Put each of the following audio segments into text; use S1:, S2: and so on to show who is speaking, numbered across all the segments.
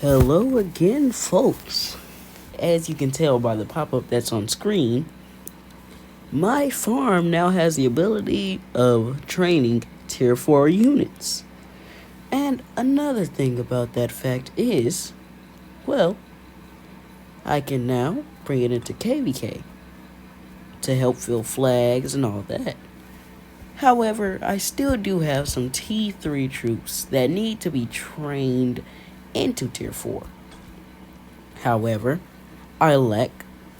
S1: Hello again, folks. As you can tell by the pop-up that's on screen, my farm now has the ability of training tier 4 units. And another thing about that fact is, well, I can now bring it into KVK to help fill flags and all that. However, I still do have some T3 troops that need to be trained into tier 4. However, I lack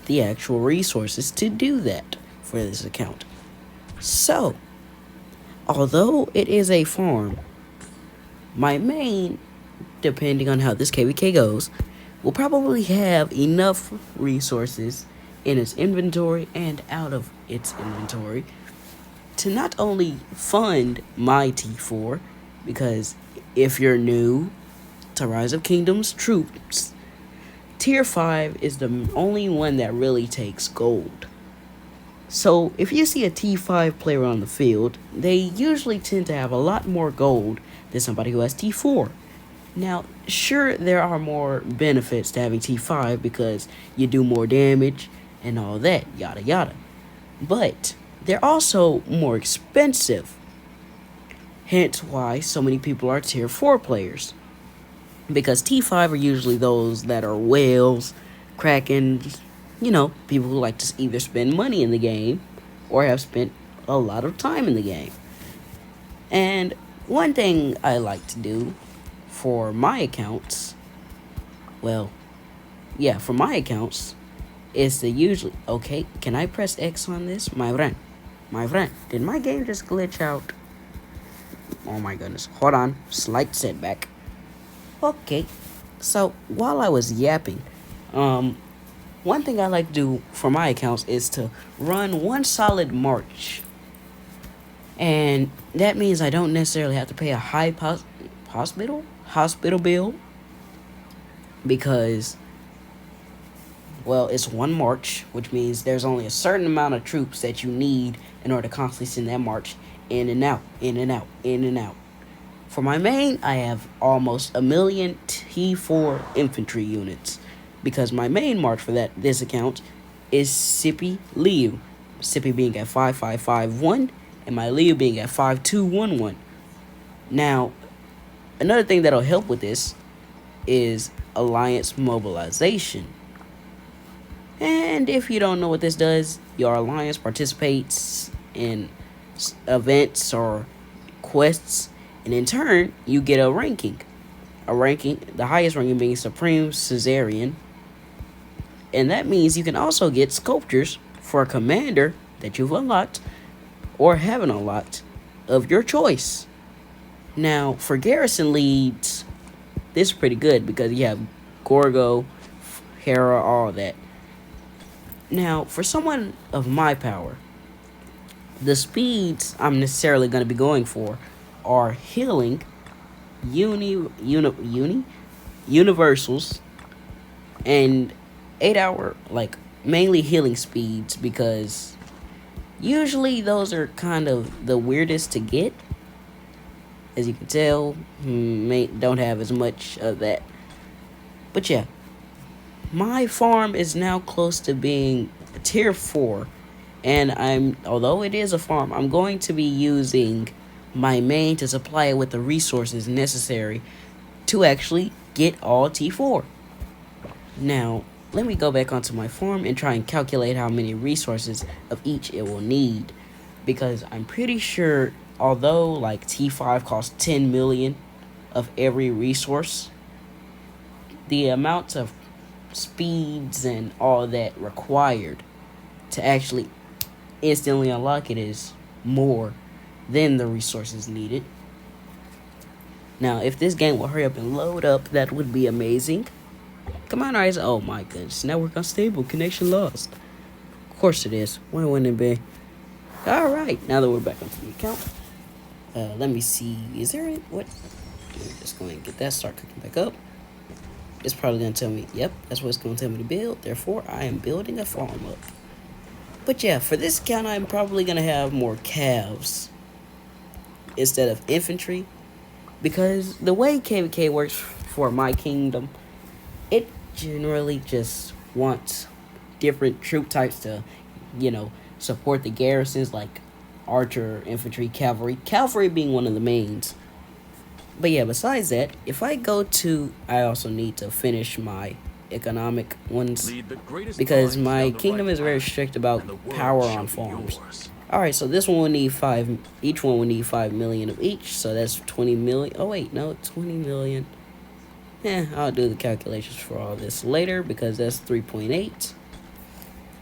S1: the actual resources to do that for this account. So, although it is a farm, my main, depending on how this KVK goes, will probably have enough resources in its inventory and out of its inventory to not only fund my T4, because if you're new to Rise of Kingdoms troops, Tier 5 is the only one that really takes gold. So if you see a T5 player on the field, they usually tend to have a lot more gold than somebody who has T4. Now, sure, there are more benefits to having T5 because you do more damage and all that, yada yada. But they're also more expensive. Hence why so many people are Tier 4 players. Because T5 are usually those that are whales, krakens, people who like to either spend money in the game or have spent a lot of time in the game. And one thing I like to do for my accounts, for my accounts, is to usually, okay, can I press X on this? My friend, did my game just glitch out? Oh my goodness, hold on, slight setback. Okay, so while I was yapping, one thing I like to do for my accounts is to run one solid march. And that means I don't necessarily have to pay a high hospital bill because, it's one march, which means there's only a certain amount of troops that you need in order to constantly send that march in and out, in and out, in and out. For my main, I have almost 1 million T4 infantry units because my main march for this account is Sippy Liu. Sippy being at 5551 and my Liu being at 5211. Now, another thing that'll help with this is Alliance Mobilization. And if you don't know what this does, your alliance participates in events or quests, and in turn, you get a ranking. The highest ranking being Supreme Caesarian. And that means you can also get sculptures for a commander that you've unlocked or haven't unlocked of your choice. Now, for garrison leads, this is pretty good because you have Gorgo, Hera, all that. Now, for someone of my power, the speeds I'm necessarily going to be going for are healing, universals, and 8-hour, mainly healing speeds, because usually those are kind of the weirdest to get. As you can tell, don't have as much of that. But yeah, my farm is now close to being tier 4, and although it is a farm, I'm going to be using my main to supply it with the resources necessary to actually get all T4. Now, let me go back onto my farm and try and calculate how many resources of each it will need, because I'm pretty sure, although T5 costs 10 million of every resource, the amount of speeds and all that required to actually instantly unlock it is more than the resources needed. Now, if this game will hurry up and load up, that would be amazing. Come on, Ryzen. Oh my goodness. Network unstable. Connection lost. Of course it is. Why wouldn't it be? Alright, now that we're back onto the account. Let me see. Is there any... What? I'm just going to get that, start cooking back up. It's probably going to tell me, yep, that's what it's going to tell me to build. Therefore, I am building a farm up. But yeah, for this account, I'm probably going to have more calves instead of infantry, because the way KVK works for my kingdom It generally just wants different troop types to, you know, support the garrisons, like archer, infantry, cavalry. Cavalry being one of the mains. But yeah, besides that, if I go to, I also need to finish my economic ones because my kingdom is very strict about power on farms. Alright, so this one will need 5, each one will need 5 million of each, so that's 20 million. Oh wait, no, 20 million. I'll do the calculations for all this later because that's 3.8.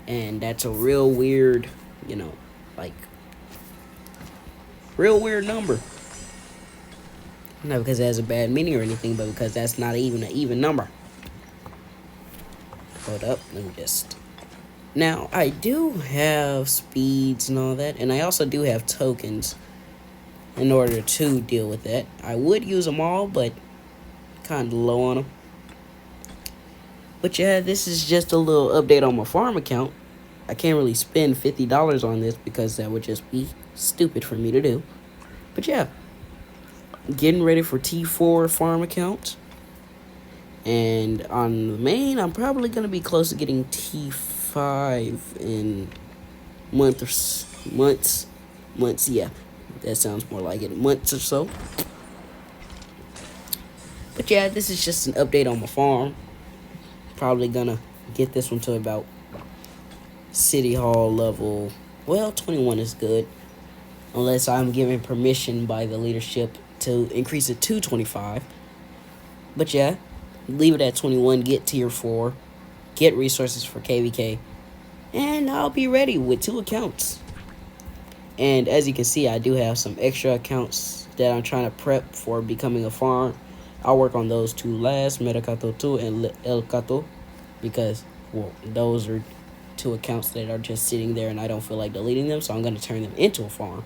S1: And that's a real weird, you know, like, real weird number. Not because it has a bad meaning or anything, but because that's not even an even number. Hold up, let me just... Now, I do have speeds and all that, and I also do have tokens in order to deal with that. I would use them all, but kind of low on them. But yeah, this is just a little update on my farm account. I can't really spend $50 on this because that would just be stupid for me to do. But yeah, getting ready for T4 farm account. And on the main, I'm probably going to be close to getting T5 in months, yeah. That sounds more like it, months or so. But yeah, this is just an update on my farm. Probably going to get this one to about City Hall level. Well, 21 is good. Unless I'm given permission by the leadership to increase it to 25. But yeah, leave it at 21, get tier 4, get resources for KVK, and I'll be ready with 2 accounts. And as you can see, I do have some extra accounts that I'm trying to prep for becoming a farm. I'll work on those 2 last, Mercato 2 and El Cato, because, well, those are 2 accounts that are just sitting there and I don't feel like deleting them, so I'm going to turn them into a farm.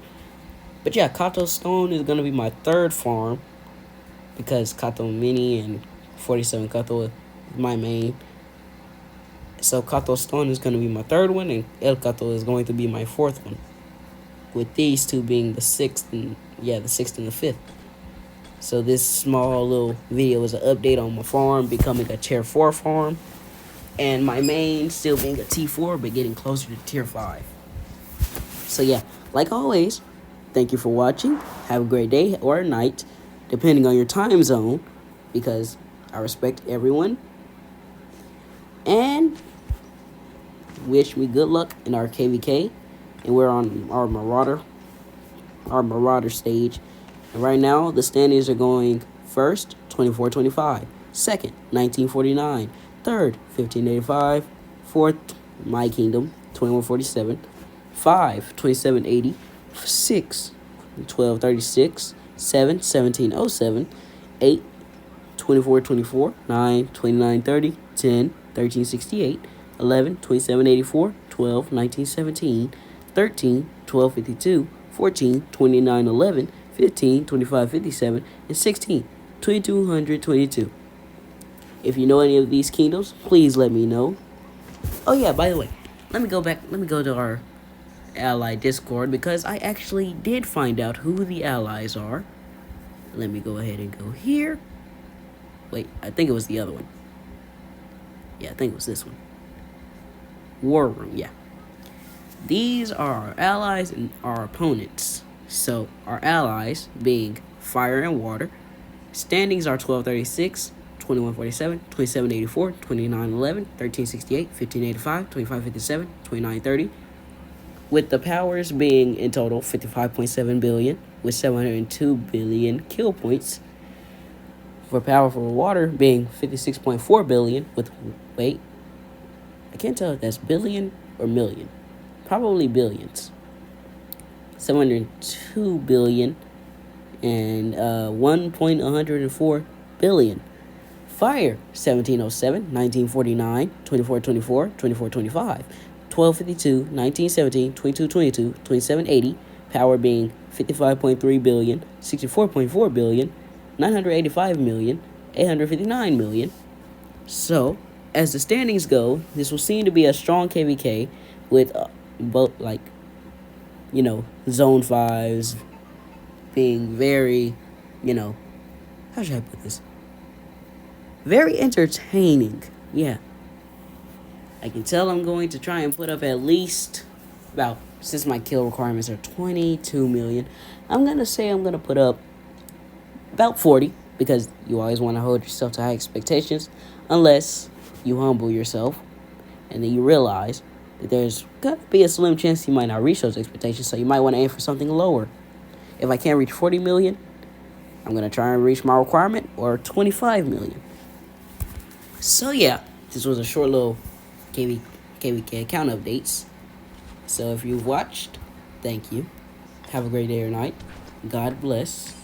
S1: But yeah, Kato Stone is going to be my 3rd farm because Kato Mini and 47 Kato is my main. So Kato Stone is going to be my 3rd one and El Kato is going to be my 4th one. With these 2 being the 6th and, yeah, the 6th and the 5th. So this small little video is an update on my farm becoming a tier 4 farm. And my main still being a T4 but getting closer to tier 5. So yeah, like always, thank you for watching. Have a great day or night, depending on your time zone, because I respect everyone. And wish me good luck in our KVK. And we're on our Marauder Stage. And right now, the standings are going first, 24-25. Second, 1949. Third, 1585. Fourth, My Kingdom, 2147. 5, 2780. 6, 1236. 7, 1707. 8, 2424. 9, 2930. 10, 1368. 11, 2784. 12, 1917. 13, 1252. 14, 2911. 15, 2557. And 16, 2222. If you know any of these kingdoms, please let me know. Oh yeah, by the way, let me go to our ally Discord because I actually did find out who the allies are. Let me go ahead and go here. Wait, I think it was the other one. Yeah, I think it was this one. War Room, yeah. These are our allies and our opponents. So, our allies being Fire and Water. Standings are 1236, 2147, 2784, 2911, 1368, 1585, 2557, 2930. With the powers being in total 55.7 billion, with 702 billion kill points. For Powerful Water being 56.4 billion with, wait, I can't tell if that's billion or million. Probably billions. 702 billion and 1.104 billion. Fire 1707, 1949, 2424, 2425, 1252, 1917, 2222, 2780. Power being 55.3 billion, 64.4 billion, 985 million, 859 million. So, as the standings go, this will seem to be a strong KVK with both, like, you know, zone 5s being very, you know, how should I put this? very entertaining. Yeah. I can tell I'm going to try and put up at least about, since my kill requirements are 22 million, I'm going to say I'm going to put up about 40, because you always want to hold yourself to high expectations, unless you humble yourself and then you realize that there's going to be a slim chance you might not reach those expectations, so you might want to aim for something lower. If I can't reach 40 million, I'm going to try and reach my requirement, or 25 million. So yeah, this was a short little KVK account updates. So if you've watched, thank you. Have a great day or night. God bless.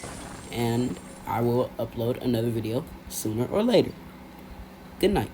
S1: And I will upload another video sooner or later. Good night.